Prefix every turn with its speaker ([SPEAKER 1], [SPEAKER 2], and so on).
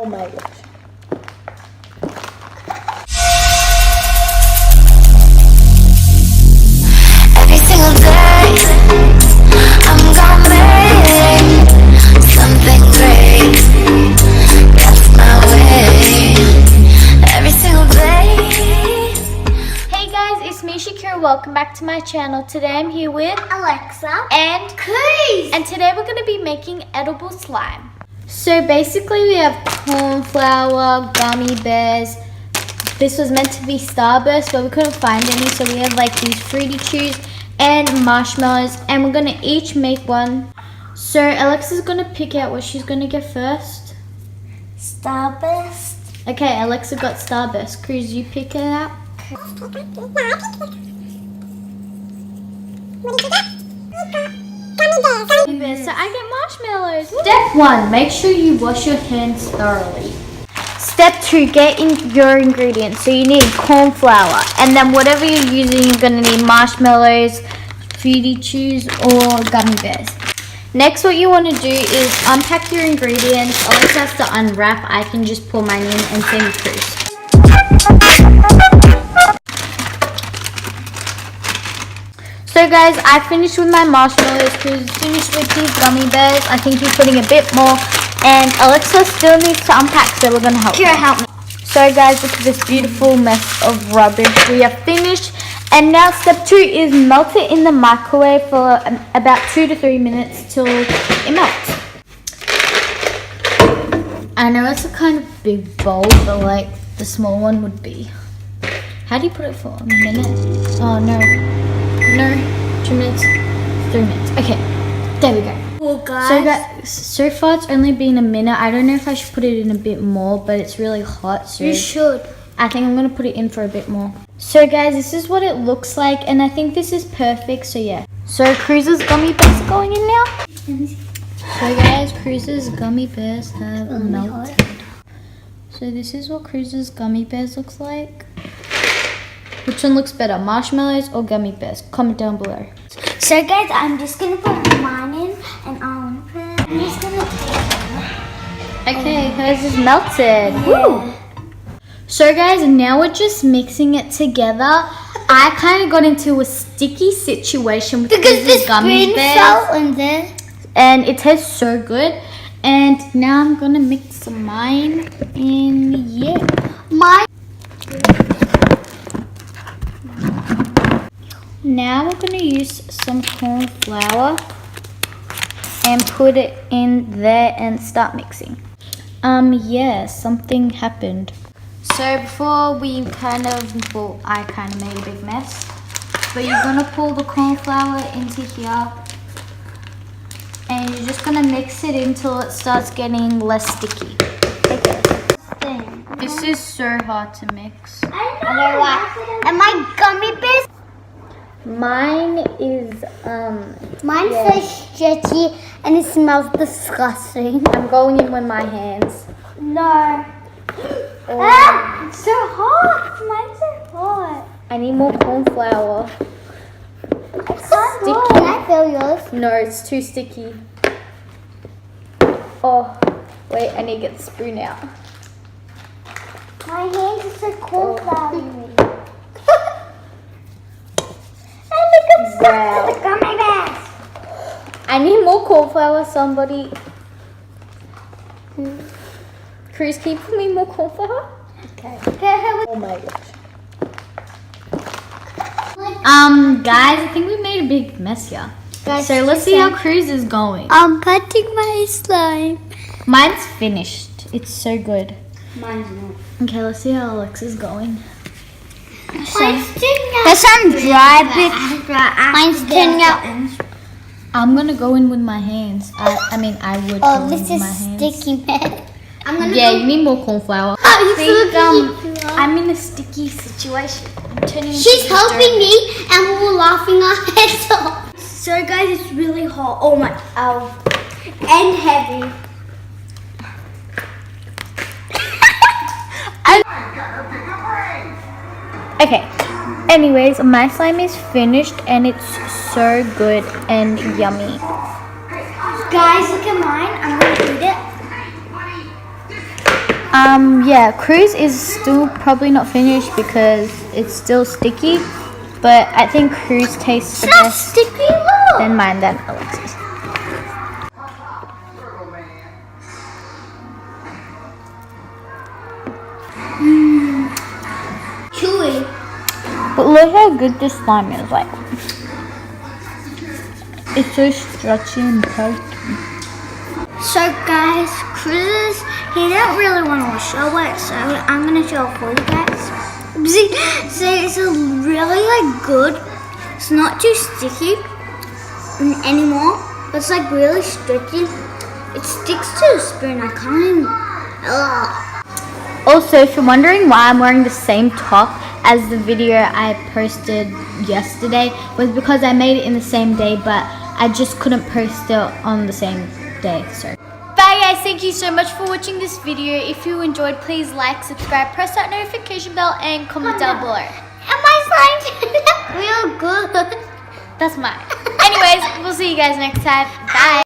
[SPEAKER 1] my gosh.
[SPEAKER 2] Every single day, I'm gonna make something great. That's my way. Every single day.
[SPEAKER 3] Hey guys, it's me Shakira. Welcome back to my channel. Today I'm here with
[SPEAKER 4] Alexa
[SPEAKER 3] and
[SPEAKER 4] Chris.
[SPEAKER 3] and today we're going to be making edible slime. So basically we have corn flour, gummy bears. This was meant to be Starburst, but we couldn't find any, so we have like these Fruity Chews and marshmallows, and we're gonna each make one. So Alexa's gonna pick out what she's gonna get first.
[SPEAKER 4] Starburst.
[SPEAKER 3] Okay, Alexa got Starburst. Cruz, you pick it out. So I get marshmallows. Step 1, make sure you wash your hands thoroughly. Step 2, get in your ingredients. So you need corn flour, and then whatever you're using, you're gonna need marshmallows, Fruity Chews, or gummy bears. Next, what you want to do is unpack your ingredients. Alexa has to unwrap. I can just pour mine in and same with Cruz. So guys, I finished with my marshmallows. Cruz finished with these gummy bears. I think he's putting a bit more. And Alexa still needs to unpack, so we're going to help her.
[SPEAKER 4] Help me.
[SPEAKER 3] So guys, look at this beautiful mess of rubbish. We are finished. And now step 2 is melt it in the microwave for about 2 to 3 minutes till it melts. I know it's a kind of big bowl, but like the small one would be. How do you put it for a minute? Oh no. No, 2 minutes, 3 minutes. Okay, there we go.
[SPEAKER 4] Well,
[SPEAKER 3] So far it's only been a minute. I don't know if I should put it in a bit more, but it's really hot. So
[SPEAKER 4] you should.
[SPEAKER 3] I think I'm gonna put it in for a bit more. So guys, this is what it looks like, and I think this is perfect. So yeah. So Cruz's gummy bears are going in now. So guys, Cruz's gummy bears have melted. So this is what Cruz's gummy bears looks like. Which one looks better, marshmallows or gummy bears? Comment down below.
[SPEAKER 4] So guys, I'm just gonna put mine in, and I'm just gonna take
[SPEAKER 3] Okay, hers is melted.
[SPEAKER 4] it.
[SPEAKER 3] Woo! So guys, now we're just mixing it together. I kind of got into a sticky situation with
[SPEAKER 4] Because
[SPEAKER 3] Cruz's
[SPEAKER 4] this
[SPEAKER 3] gummy
[SPEAKER 4] green
[SPEAKER 3] bears.
[SPEAKER 4] fell in there.
[SPEAKER 3] And it tastes so good. And now I'm gonna mix mine in here.
[SPEAKER 4] Mine.
[SPEAKER 3] Now we're gonna use some corn flour and put it in there and start mixing. Yeah, something happened. So before we I kind of made a big mess. But you're gonna pour the corn flour into here. And you're just gonna mix it until it starts getting less sticky. Okay. This is so hard to mix.
[SPEAKER 4] I know what. And my gummy bears.
[SPEAKER 3] Mine is
[SPEAKER 4] Mine's so stretchy and it smells disgusting.
[SPEAKER 3] I'm going in with my hands.
[SPEAKER 4] No. Ah, it's so hot. Mine's so hot.
[SPEAKER 3] I need more corn flour.
[SPEAKER 4] Sticky. Can I feel yours?
[SPEAKER 3] No, it's too sticky. Oh, wait, I need to get the spoon out.
[SPEAKER 4] My hands are so cold.
[SPEAKER 3] Wow.
[SPEAKER 4] The gummy bears.
[SPEAKER 3] I need more corn flour, somebody. Cruz, can you put me more corn flour?
[SPEAKER 4] Okay.
[SPEAKER 3] Oh my gosh. Guys, I think we made a big mess here.
[SPEAKER 4] Guys,
[SPEAKER 3] So let's see how Cruz is going.
[SPEAKER 4] I'm cutting my slime.
[SPEAKER 3] Mine's finished. It's so good.
[SPEAKER 4] Mine's not.
[SPEAKER 3] Okay, let's see how Alexa's going.
[SPEAKER 4] There's some dry bits. Mine's turning out.
[SPEAKER 3] I'm gonna go in with my hands. I would go
[SPEAKER 4] Oh,
[SPEAKER 3] in
[SPEAKER 4] this
[SPEAKER 3] with
[SPEAKER 4] is
[SPEAKER 3] my hands.
[SPEAKER 4] sticky, man. I'm gonna
[SPEAKER 3] Yeah, you need more corn flour.
[SPEAKER 4] Oh, you
[SPEAKER 3] think,
[SPEAKER 4] sticky.
[SPEAKER 3] I'm in a sticky situation. I'm turning into
[SPEAKER 4] She's
[SPEAKER 3] this
[SPEAKER 4] helping
[SPEAKER 3] donut.
[SPEAKER 4] me, and we were laughing our heads off. So, guys, it's really hot. Oh my! And heavy.
[SPEAKER 3] Okay. Anyways, my slime is finished and it's so good and yummy.
[SPEAKER 4] Guys, look at mine. I'm gonna eat it.
[SPEAKER 3] Yeah, Cruz is still probably not finished because it's still sticky. But I think Cruz tastes the
[SPEAKER 4] It's not
[SPEAKER 3] best
[SPEAKER 4] sticky, look.
[SPEAKER 3] than mine than Alexis.
[SPEAKER 4] Chewy.
[SPEAKER 3] But look how good this slime is. Like, it's so stretchy and tight.
[SPEAKER 4] So guys, Cruz, he didn't really want to show it, so I'm gonna show it for you guys. See, so it's really like good. It's not too sticky anymore, but it's like really stretchy. It sticks to the spoon. I can't even. Ugh.
[SPEAKER 3] Also, if you're wondering why I'm wearing the same top as the video I posted yesterday, was because I made it in the same day, but I just couldn't post it on the same day. So bye guys, thank you so much for watching this video. If you enjoyed, please like, subscribe, press that notification bell, and comment down below.
[SPEAKER 4] And my slime real good.
[SPEAKER 3] That's mine. Anyways, we'll see you guys next time. Bye.